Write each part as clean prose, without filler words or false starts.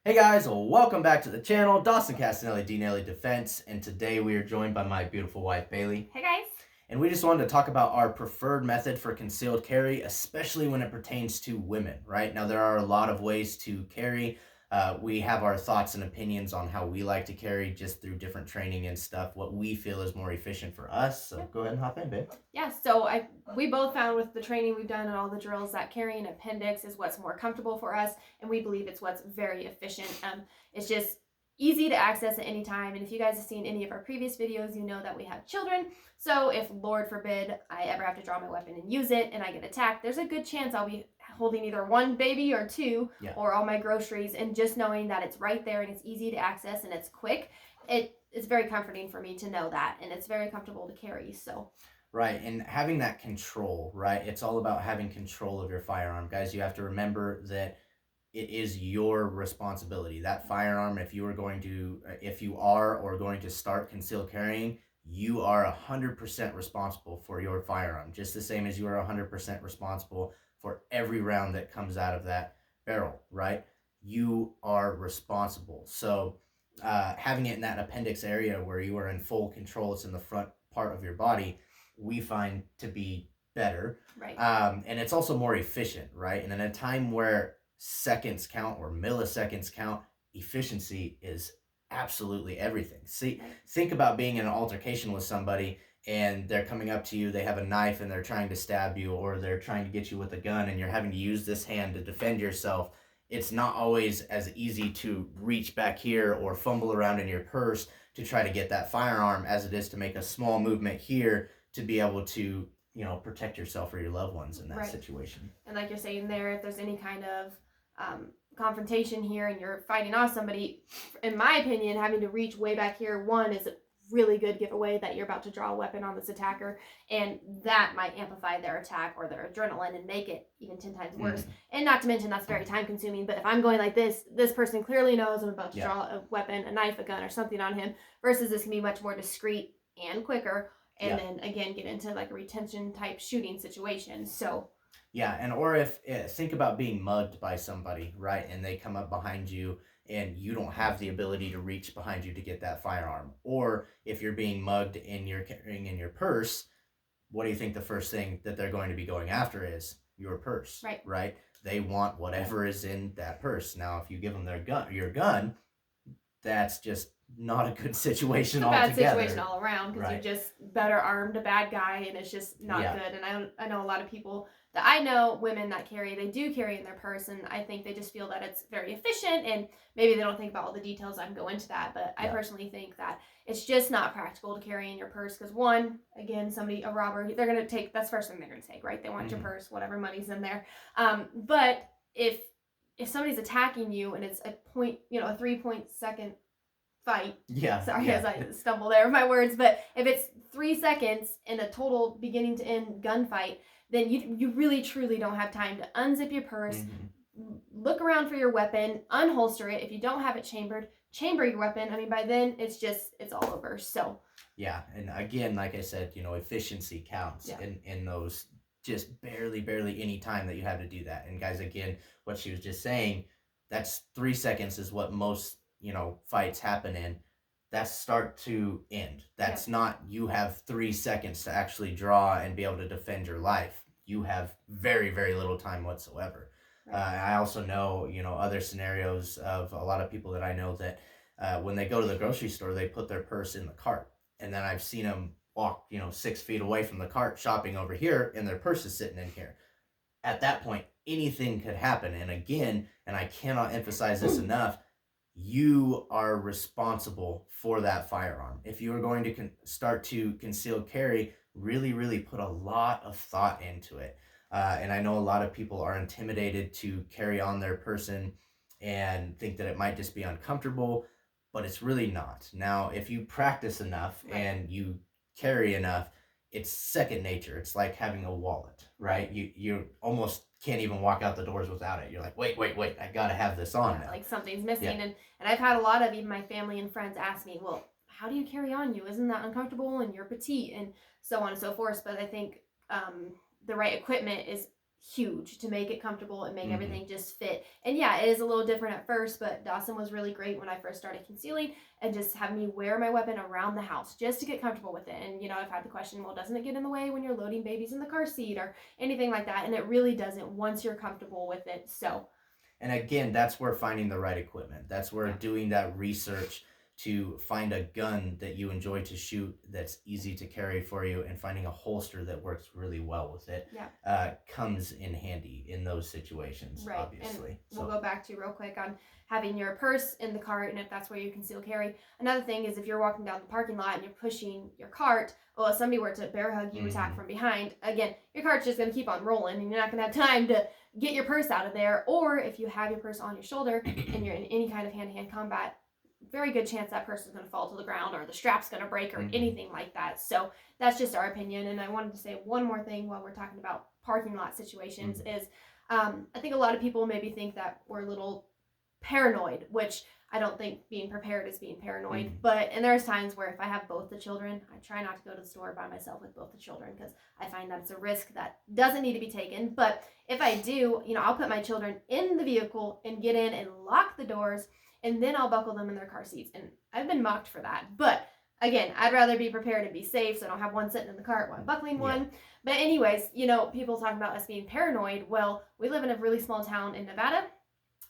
Hey guys, welcome back to the channel. Dawson Castanelli, D. Nelly Defense, and today we are joined by my beautiful wife, Bailey. Hey guys. And we just wanted to talk about our preferred method for concealed carry, especially when it pertains to women, right? Now, there are a lot of ways to carry. We have our thoughts and opinions on how we like to carry just through different training and stuff, what we feel is more efficient for us. So go ahead and hop in, babe. Yeah, we both found with the training we've done and all the drills that carrying appendix is what's more comfortable for us, and we believe it's what's very efficient. It's just easy to access at any time, and if you guys have seen any of our previous videos, you know that we have children. So if, Lord forbid, I ever have to draw my weapon and use it and I get attacked, there's a good chance I'll be holding either one baby or two, or all my groceries, and just knowing that it's right there and it's easy to access and it's quick, it's very comforting for me to know that, and it's very comfortable to carry. So right, and having that control, right? It's all about having control of your firearm. Guys, you have to remember that it is your responsibility. That firearm, if you are or going to start concealed carrying, you are 100% responsible for your firearm, just the same as you are 100% responsible for every round that comes out of that barrel, right? You are responsible. So having it in that appendix area where you are in full control, it's in the front part of your body, we find to be better. Right. And it's also more efficient, right? And in a time where seconds count or milliseconds count, efficiency is absolutely everything. See, think about being in an altercation with somebody and they're coming up to you, they have a knife and they're trying to stab you, or they're trying to get you with a gun and you're having to use this hand to defend yourself. It's not always as easy to reach back here or fumble around in your purse to try to get that firearm as it is to make a small movement here to be able to, protect yourself or your loved ones in that situation. And like you're saying there, if there's any kind of confrontation here and you're fighting off somebody, in my opinion, having to reach way back here, one, is a really good giveaway that you're about to draw a weapon on this attacker, and that might amplify their attack or their adrenaline and make it even 10 times worse. And not to mention that's very time consuming, but if I'm going like this person clearly knows I'm about to draw a weapon, a knife, a gun, or something on him, versus this can be much more discreet and quicker, and then again get into like a retention type shooting situation. So yeah, and or if think about being mugged by somebody, right? And they come up behind you and you don't have the ability to reach behind you to get that firearm. Or if you're being mugged and you're carrying in your purse, what do you think the first thing that they're going to be going after is? Your purse. Right? They want whatever is in that purse. Now, if you give them your gun, that's just not a good situation altogether. Bad situation all around, because you just better armed a bad guy, and it's just not good. And I know a lot of people that I know, women that carry, they do carry in their purse, and I think they just feel that it's very efficient, and maybe they don't think about all the details. I can go into that, but I personally think that it's just not practical to carry in your purse, because one, again, a robber, they're going to take, that's the first thing they're going to take, right? They want your purse, whatever money's in there. But if somebody's attacking you and it's a 3.2 second fight. Sorry, as I stumble there with my words, but if it's 3 seconds in a total beginning to end gunfight, then you really truly don't have time to unzip your purse, look around for your weapon, unholster it. If you don't have it chambered, chamber your weapon. I mean, by then it's all over. So yeah, and again, like I said, efficiency counts in those just barely any time that you have to do that. And guys, again, what she was just saying, that's 3 seconds is what most fights happen in. That's start to end. That's not you have 3 seconds to actually draw and be able to defend your life. You have very little time whatsoever. I also know other scenarios of a lot of people that I know that when they go to the grocery store, they put their purse in the cart, and then I've seen them walk 6 feet away from the cart shopping over here, and their purse is sitting in here. At that point, anything could happen. And again, and I cannot emphasize this enough, you are responsible for that firearm. If you are going to start to conceal carry, really put a lot of thought into it. And I know a lot of people are intimidated to carry on their person and think that it might just be uncomfortable, but it's really not. Now, if you practice enough and you carry enough, it's second nature. It's like having a wallet, right? You almost can't even walk out the doors without it. You're like, wait, I gotta have this on now. Like something's missing. And I've had a lot of even my family and friends ask me, well, how do you carry on you? Isn't that uncomfortable? And you're petite and so on and so forth. But I think the right equipment is huge to make it comfortable and make everything just fit. And yeah, it is a little different at first, but Dawson was really great when I first started concealing and just having me wear my weapon around the house just to get comfortable with it. And I've had the question, well, doesn't it get in the way when you're loading babies in the car seat or anything like that? And it really doesn't once you're comfortable with it. So, and again, that's where finding the right equipment, that's where doing that research to find a gun that you enjoy to shoot that's easy to carry for you, and finding a holster that works really well with it comes in handy in those situations, obviously. And we'll go back to real quick on having your purse in the cart, and if that's where you conceal carry. Another thing is if you're walking down the parking lot and you're pushing your cart, well, if somebody were to bear hug you, attack from behind, again, your cart's just going to keep on rolling and you're not going to have time to get your purse out of there. Or if you have your purse on your shoulder and you're in any kind of hand-to-hand combat, very good chance that person's going to fall to the ground or the strap's going to break or anything like that. So that's just our opinion. And I wanted to say one more thing while we're talking about parking lot situations is I think a lot of people maybe think that we're a little paranoid, which I don't think being prepared is being paranoid. And there's times where if I have both the children, I try not to go to the store by myself with both the children because I find that it's a risk that doesn't need to be taken. But if I do, I'll put my children in the vehicle and get in and lock the doors, and then I'll buckle them in their car seats. And I've been mocked for that. But again, I'd rather be prepared and be safe so I don't have one sitting in the cart while I'm buckling one. But anyways, people talking about us being paranoid. Well, we live in a really small town in Nevada.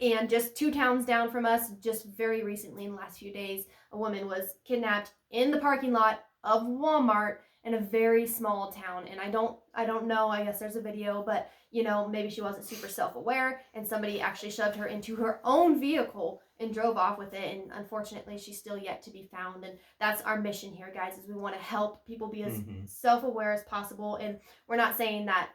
And just 2 towns down from us, just very recently in the last few days, a woman was kidnapped in the parking lot of Walmart in a very small town. And I don't know, I guess there's a video, but maybe she wasn't super self-aware and somebody actually shoved her into her own vehicle and drove off with it. And unfortunately, she's still yet to be found. And that's our mission here, guys, is we want to help people be as self-aware as possible. And we're not saying that,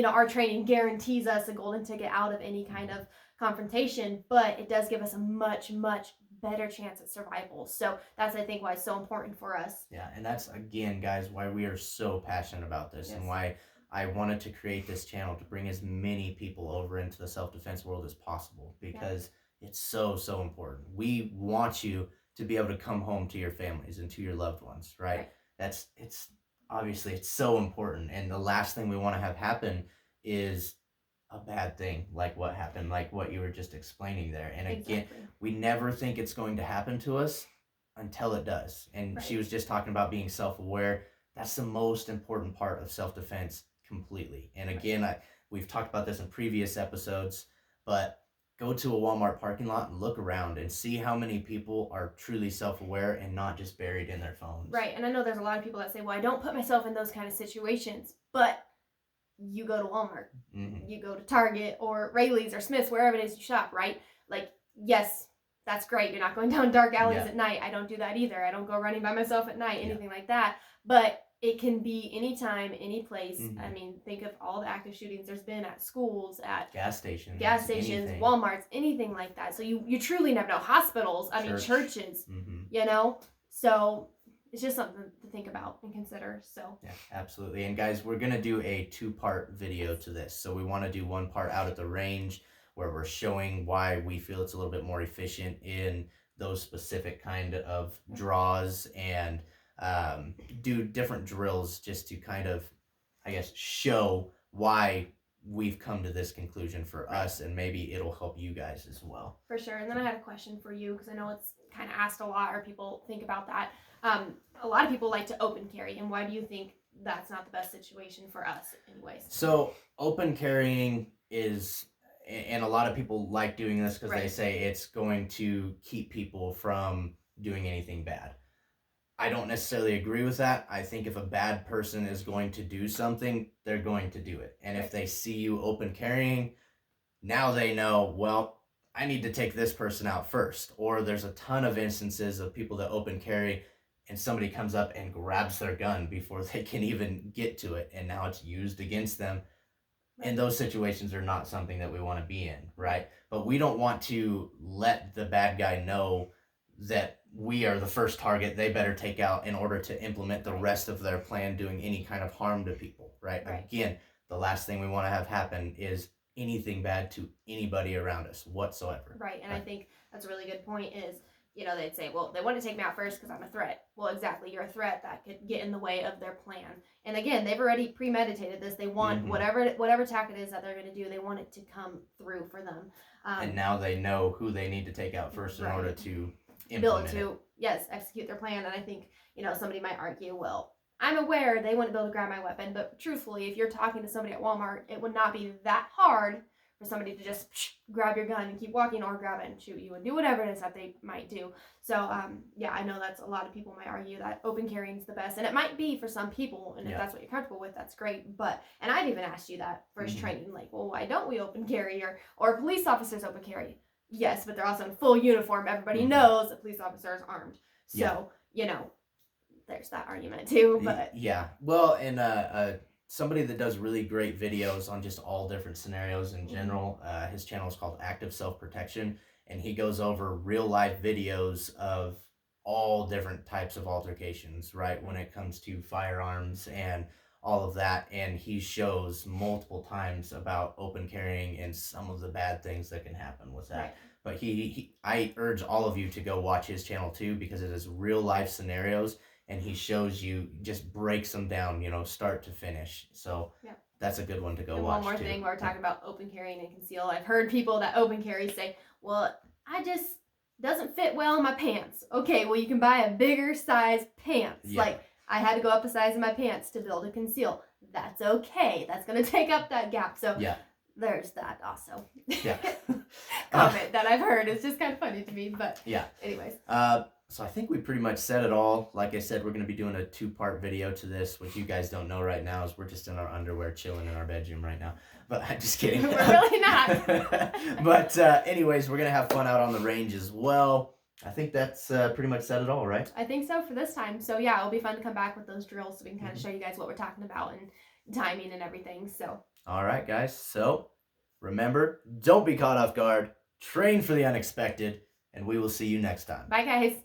our training guarantees us a golden ticket out of any kind of confrontation, but it does give us a much, much better chance at survival. So that's, I think, why it's so important for us. Yeah, and that's, again, guys, why we are so passionate about this and why I wanted to create this channel to bring as many people over into the self-defense world as possible, because it's so, so important. We want you to be able to come home to your families and to your loved ones, right? It's obviously, it's so important. And the last thing we want to have happen is a bad thing like what happened, like what you were just explaining there. And again, we never think it's going to happen to us until it does. And she was just talking about being self-aware. That's the most important part of self-defense completely. And again, we've talked about this in previous episodes, but go to a Walmart parking lot and look around and see how many people are truly self-aware and not just buried in their phones. Right. And I know there's a lot of people that say, well, I don't put myself in those kind of situations, but you go to Walmart, you go to Target or Rayleigh's or Smith's, wherever it is you shop, right? Like, yes, that's great. You're not going down dark alleys at night. I don't do that either. I don't go running by myself at night, anything like that. But it can be anytime, any place. I mean, think of all the active shootings there's been at schools, at gas stations, anything. Walmarts, anything like that. So you truly never know. Hospitals, I mean, churches, So it's just something to think about and consider. So yeah, absolutely. And guys, we're going to do a 2-part video to this. So we want to do one part out at the range where we're showing why we feel it's a little bit more efficient in those specific kind of draws, and do different drills just to kind of, I guess, show why we've come to this conclusion for us, and maybe it'll help you guys as well. For sure. And then I had a question for you, because I know it's kind of asked a lot, or people think about that. A lot of people like to open carry, and why do you think that's not the best situation for us anyways? So open carrying is, and a lot of people like doing this because they say it's going to keep people from doing anything bad. I don't necessarily agree with that. I think if a bad person is going to do something, they're going to do it. And if they see you open carrying, now they know, well, I need to take this person out first. Or there's a ton of instances of people that open carry and somebody comes up and grabs their gun before they can even get to it, and now it's used against them. And those situations are not something that we want to be in, right? But we don't want to let the bad guy know that we are the first target they better take out in order to implement the rest of their plan, doing any kind of harm to people, right? Again, the last thing we want to have happen is anything bad to anybody around us whatsoever. Right. And I think that's a really good point, is they'd say, well, they want to take me out first because I'm a threat. Well, exactly. You're a threat that could get in the way of their plan. And again, they've already premeditated this. They want whatever attack it is that they're going to do, they want it to come through for them. And now they know who they need to take out first in order to execute their plan. And I think, somebody might argue, well, I'm aware they wouldn't be able to grab my weapon, but truthfully, if you're talking to somebody at Walmart, it would not be that hard for somebody to just grab your gun and keep walking, or grab it and shoot you and do whatever it is that they might do. So, I know that's a lot of people might argue that open carrying is the best, and it might be for some people, and if that's what you're comfortable with, that's great. And I've even asked you that first training, like, well, why don't we open carry, or police officers open carry? Yes, but they're also in full uniform. Everybody knows a police officer is armed. So, there's that argument too. But well, and somebody that does really great videos on just all different scenarios in general. His channel is called Active Self-Protection, and he goes over real life videos of all different types of altercations, right, when it comes to firearms and all of that. And he shows multiple times about open carrying and some of the bad things that can happen with that. Right. But I urge all of you to go watch his channel too, because it is real life scenarios. And he shows you, just breaks them down, start to finish. So that's a good one to go watch. One more thing, we're talking about open carrying and conceal. I've heard people that open carry say, well, I just doesn't fit well in my pants. Okay, well, you can buy a bigger size pants. Yeah. Like, I had to go up a size in my pants to be able to conceal. That's okay. That's going to take up that gap. So there's that also. Comment that I've heard. It's just kind of funny to me. But anyways. So I think we pretty much said it all. Like I said, we're going to be doing a 2-part video to this. What you guys don't know right now is we're just in our underwear chilling in our bedroom right now. But I'm just kidding. We're really not. But anyways, we're going to have fun out on the range as well. I think that's pretty much said it all, right? I think so for this time. So it'll be fun to come back with those drills so we can kind of show you guys what we're talking about and timing and everything. So. All right, guys. So remember, don't be caught off guard. Train for the unexpected. And we will see you next time. Bye, guys.